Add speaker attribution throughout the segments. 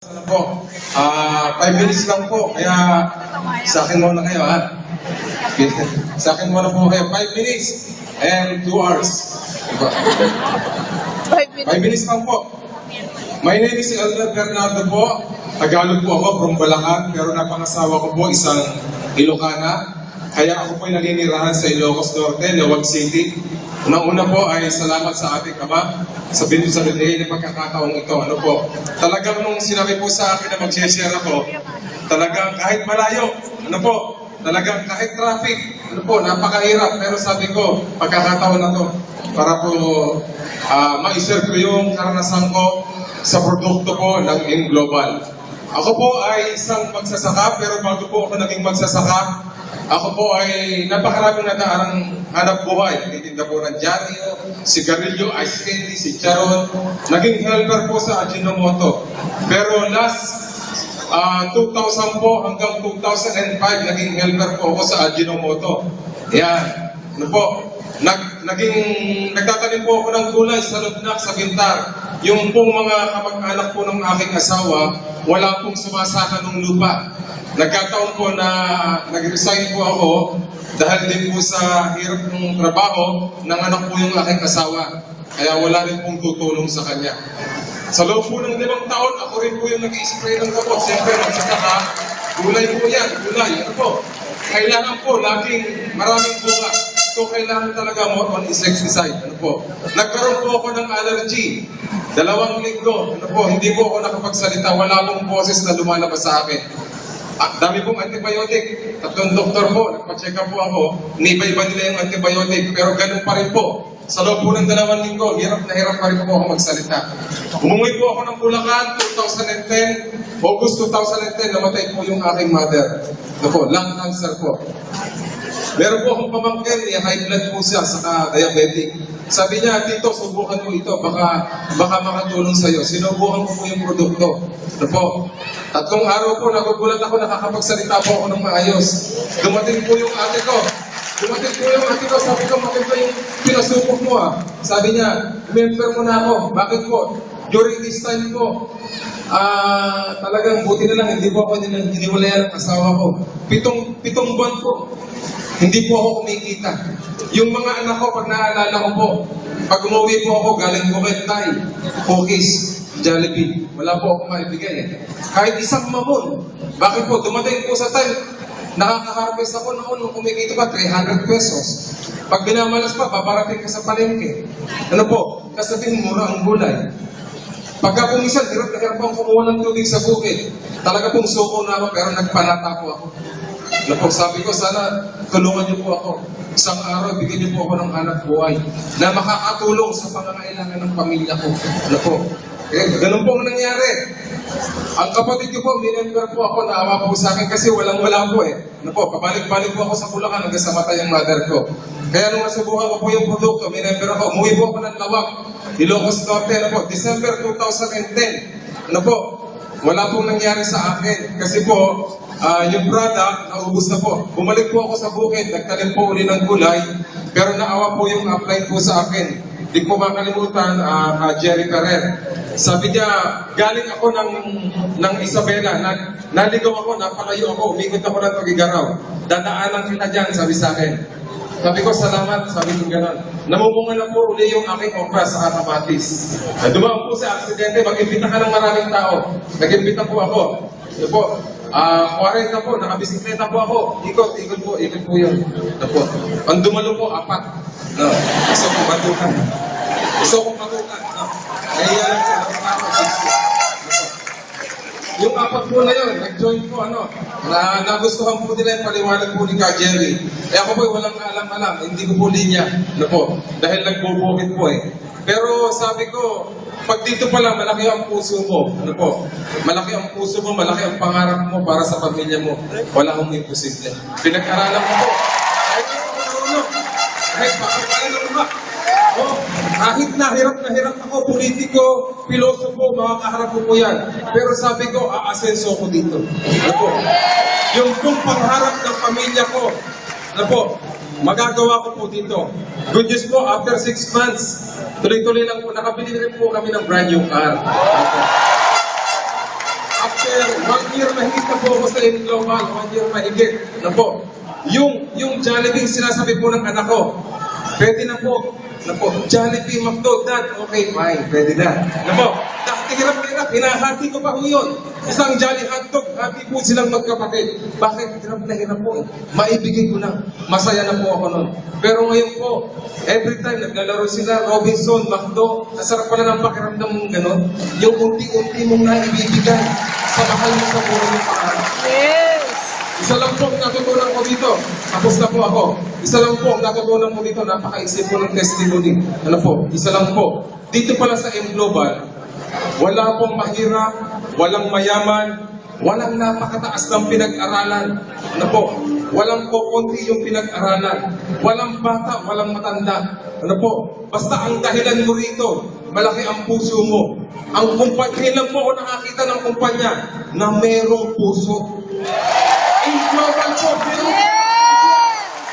Speaker 1: Ano po? 5 minutes lang po, kaya sa akin muna kayo ha. Sa akin muna po kayo, 5 minutes and 2 hours. Diba? 5 minutes lang po. My name is Elder Bernardo po. Tagalog po ako from Balacan, pero napangasawa ko po isang Ilocana. Kaya ako po ay naninirahan sa Ilocos Norte, Lawag City. Una-una po ay salamat sa ating Ama sa binigay ng pagkakataong ito. Ano po? Talagang nung sinabi po sa akin na mag-share ako, talagang kahit malayo, ano po? Talagang kahit traffic, ano po, napakahirap. Pero sabi ko, pagkakataon na to, para po ma-share ko yung karanasan ko sa produkto po ng InGlobal. Ako po ay isang magsasaka, pero bago po ako naging magsasaka, ako po ay napakaraming nadaarang hanap buhay. Nagtitinda po ng dyaryo, sigarilyo, ice candy, si Charon. Naging helper po sa Ajinomoto. Pero last 2000 po hanggang 2005, naging helper po ako sa Ajinomoto. Yan. Ano po? Nagtatanim po ako ng gulay sa Lubnak, sa Bintar. Yung pong mga kamag-anak po ng aking asawa, wala pong sumasaka ng lupa. Nagkataon po na nag-resign po ako dahil din po sa hirap ng trabaho ng anak po yung aking asawa. Kaya wala rin pong tutulong sa kanya. Sa loob po ng 5 taon, ako rin po yung nag-i-spray ng gamot. Siyempre, magsasaka, gulay po yan, gulay. Ano po? Kailangan po laging maraming bunga. So, kailangan talaga more on insecticide. Ano po? Nagkaroon po ako ng allergy. 2 linggo. Ano po? Hindi po ako nakapagsalita. Wala pong boses na lumalabas sa akin. Dami pong antibiotic. 3 doktor po. Nagpa-check up po ako. Iba-iba nila yung antibiotic. Pero ganun pa rin po. Sa loob po ng 2 linggo, hirap na hirap pa rin po ako magsalita. Umuwi po ako ng Bulacan, 2010. August 2010, namatay po yung aking mother. Ano po? Lung cancer po. Meron po akong pamangkin, high blood po siya, saka diabetic. Sabi niya, Tito, subukan mo ito, baka makatulong sa'yo. Sinubukan ko po yung produkto. Ano po? 3 araw po, nagugulat ako, nakakapagsalita po ako ng maayos. Dumating po yung ate ko. Sabi ko, maganda yung pinasupok mo ah. Sabi niya, member mo na ako. Bakit po? During this time po, talagang buti na lang, hindi po ako hiniwalayan ng asawa ko. 7 buwan po. Hindi po ako kumikita. Yung mga anak ko, pag naaalala ko po, pag umuwi po ako, galing Bukit Tay, cookies, Jollibee, wala po ako maibigay eh. Kahit isang mamon. Bakit po? Dumating po sa time, nakaka-harvest ako noon, nung kumikita pa, 300 pesos. Pag binamalas pa, babarating ka sa palengke. Ano po? Kasabing mura ang gulay. Pagka pumisan, hirap na hirap akong kumuha ng tubig sa bukid. Talaga pong suko na ako, pero nagpanata po ako. Ano po, sabi ko, sana tulungan niyo po ako. Isang araw, bigyan niyo po ako ng anak buhay na makakatulong sa pangangailangan ng pamilya ko. Ano po? Ganun po ang nangyari. Ang kapatid ko po, minember po ako, naawa po sa akin kasi walang-wala po eh. Ano po, pabalik-balik po ako sa Bulacan hanggang sa matay ang mother ko. Kaya nung nasubukan ko po yung produkto, minember ako, umuwi po ako ng Lawag, Ilocos Norte, ano po, December 2010. Ano po, wala pong nangyari sa akin. Kasi po, yung product, naubos na po. Bumalik po ako sa bukid, nagtanim po uli ng gulay, pero naawa po yung upline po sa akin. Hindi ko makalimutan, Jerry Ferrer. Sabi niya, galing ako ng Isabela, naligaw ako, napalayo ako, umikot ako ng Tugigaraw. Dadaanan kita dyan, sabi sa akin. Sabi ko, salamat, sabi ko gano'n. Namumunga na po uli yung aking okra sa kamatis. Dumaan po sa aksidente, mag-imbita ka ng maraming tao. Nag-imbita po ako. Ito po, 40 po, nakabisikleta po ako. Ikot po yun. Ito po. Ang dumalo po, 4. No, gusto kong batukan. No. Nahiya lang siya, ako, 60. Yung 4 po na yun, nag-join po nagustuhan po nila yung paliwanag po ni Ka Jerry. Eh ako po walang alam-alam, hindi ko po linya. Ano po, dahil nagbubukit po eh. Pero sabi ko, pag dito pala, malaki ang puso mo. Ano po, malaki ang puso mo, malaki ang pangarap mo para sa pamilya mo. Wala akong imposible. Pinag-aralan ko po. Kahit ako marunong. Kahit kahit na hirap ako, politiko, pilosopo, makakaharap ko po yan. Pero sabi ko, aasenso ko dito. Ano po? Yung pong pangharap ng pamilya ko, ano po, magagawa ko po dito. Good news po, after 6 months, tuloy-tuloy lang po, nakabili rin po kami ng brand new car. year mahigit na po ako sa M Global, 1 year mahigit. Ano po? Yung Jollibee sinasabi po ng anak ko, pwede na po. Ano po? Jollibee, McDo, Dad, okay, fine, pwede na. Ano po? Dati hirap-hirap, hinahati ko pa po yun. Isang Jolly Hotdog, hati po silang magkapatid. Bakit? Hirap na hirap po eh. Maibigay ko na. Masaya na po ako nun. Pero ngayon po, every time naglalaro sila, Robinson, McDo, nasarap pala ng pakiramdam mong gano'n. Yung unti-unti mong naibibigay sa mahal mo sa buhay ng pangarap.
Speaker 2: Yes!
Speaker 1: Isa lang po ang natutunan ko dito. Tapos na po ako. Isa lang po ang natutunan ko dito. Napakaisip po ng testimony. Ano po? Isa lang po. Dito pala sa M Global, wala pong mahirap, walang mayaman, walang napakataas ng pinag-aralan. Ano po? Walang kukunti yung pinag-aralan. Walang bata, walang matanda. Ano po? Basta ang dahilan mo rito, malaki ang puso mo. Ang kumpanya lang po ako nakakita ng kumpanya na merong puso. In global po, pero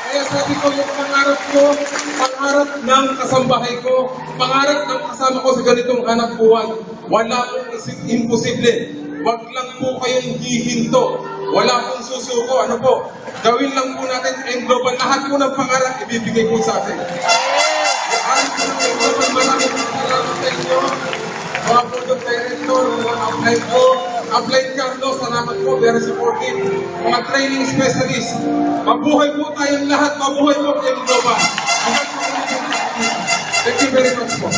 Speaker 1: kaya sabi ko yung pangarap ng kasambahay ko, pangarap ng kasama ko sa ganitong hanap buhay, wala pong imposible. Wag lang po kayong hihinto. Wala pong susuko. Ano po? Gawin lang po natin in global. Lahat po ng pangarap ibibigay po sa atin. Lahat po ng in global, maraming salamat sa inyo. Mga board of director, mga upline ko, upline Carlos, salamat po, very supportive. Mga training specialist, mabuhay po tayong lahat, mabuhay po tayong global. Thank you very much po.